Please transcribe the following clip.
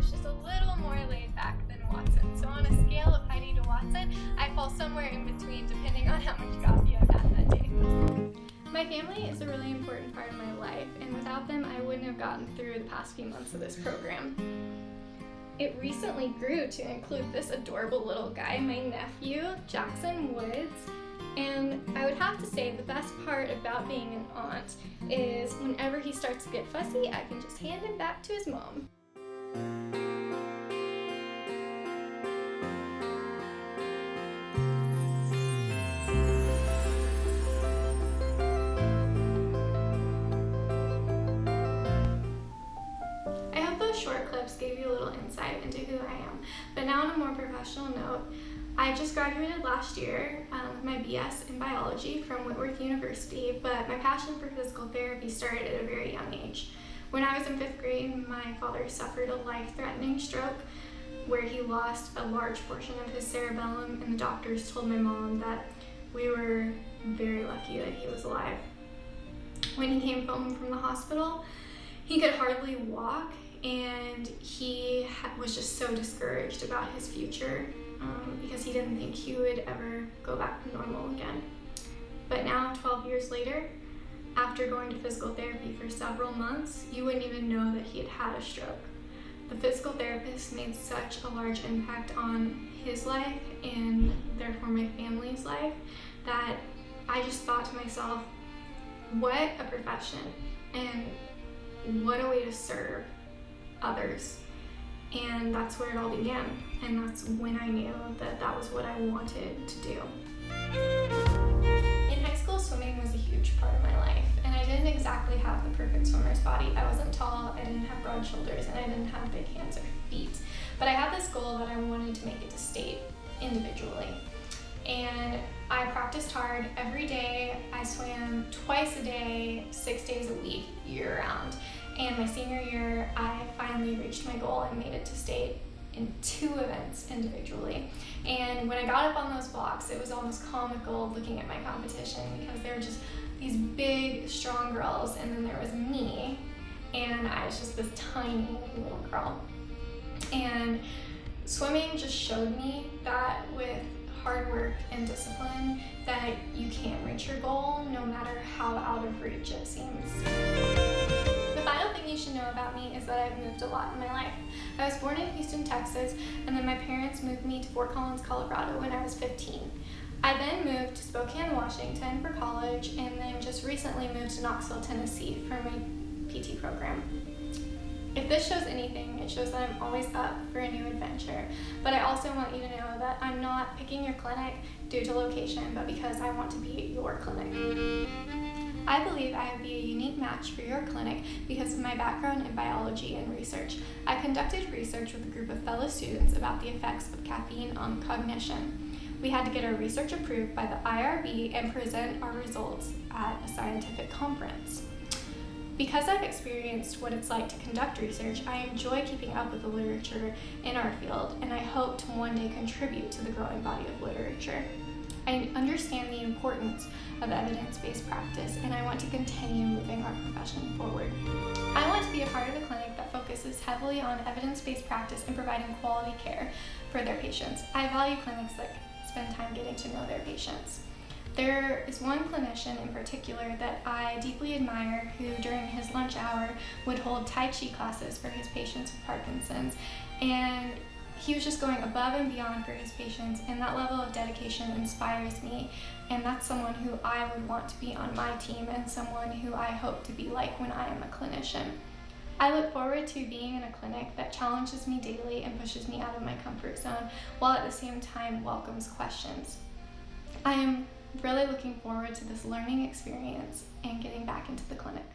was just a little more laid back than Watson. So on a scale of Heidi to Watson, I fall somewhere in between depending on how much coffee I've had that day. My family is a really important part of my life, and without them I wouldn't have gotten through the past few months of this program. It recently grew to include this adorable little guy, my nephew, Jackson Woods. And I would have to say the best part about being an aunt is whenever he starts to get fussy, I can just hand him back to his mom. I hope those short clips gave you a little insight into who I am. But now on a more professional note, I just graduated last year with my BS in biology from Whitworth University, but my passion for physical therapy started at a very young age. When I was in 5th grade, my father suffered a life-threatening stroke where he lost a large portion of his cerebellum, and the doctors told my mom that we were very lucky that he was alive. When he came home from the hospital, he could hardly walk, and he was just so discouraged about his future because he didn't think he would ever go back to normal again. But now, 12 years later, after going to physical therapy for several months, you wouldn't even know that he had had a stroke. The physical therapist made such a large impact on his life and therefore my family's life that I just thought to myself, what a profession and what a way to serve others. And that's where it all began, and that's when I knew that that was what I wanted to do. In high school, swimming was a huge part of my life, and I didn't exactly have the perfect swimmer's body. I wasn't tall, I didn't have broad shoulders, and I didn't have big hands or feet. But I had this goal that I wanted to make it to state individually. And I practiced hard every day. I swam twice a day, 6 days a week, year-round. And my senior year, I finally reached my goal and made it to state in 2 events individually. And when I got up on those blocks, it was almost comical looking at my competition because there were just these big, strong girls, and then there was me, and I was just this tiny little girl. And swimming just showed me that with hard work and discipline that you can reach your goal no matter how out of reach it seems. The final thing you should know about me is that I've moved a lot in my life. I was born in Houston, Texas, and then my parents moved me to Fort Collins, Colorado when I was 15. I then moved to Spokane, Washington for college, and then just recently moved to Knoxville, Tennessee for my PT program. If this shows anything, it shows that I'm always up for a new adventure. But I also want you to know that I'm not picking your clinic due to location, but because I want to be at your clinic. I believe I would be a unique match for your clinic because of my background in biology and research. I conducted research with a group of fellow students about the effects of caffeine on cognition. We had to get our research approved by the IRB and present our results at a scientific conference. Because I've experienced what it's like to conduct research, I enjoy keeping up with the literature in our field, and I hope to one day contribute to the growing body of literature. I understand the importance of evidence-based practice, and I want to continue moving our profession forward. I want to be a part of a clinic that focuses heavily on evidence-based practice and providing quality care for their patients. I value clinics that spend time getting to know their patients. There is one clinician in particular that I deeply admire who during his lunch hour would hold Tai Chi classes for his patients with Parkinson's, and he was just going above and beyond for his patients, and that level of dedication inspires me, and that's someone who I would want to be on my team and someone who I hope to be like when I am a clinician. I look forward to being in a clinic that challenges me daily and pushes me out of my comfort zone, while at the same time welcomes questions. I am really looking forward to this learning experience and getting back into the clinic.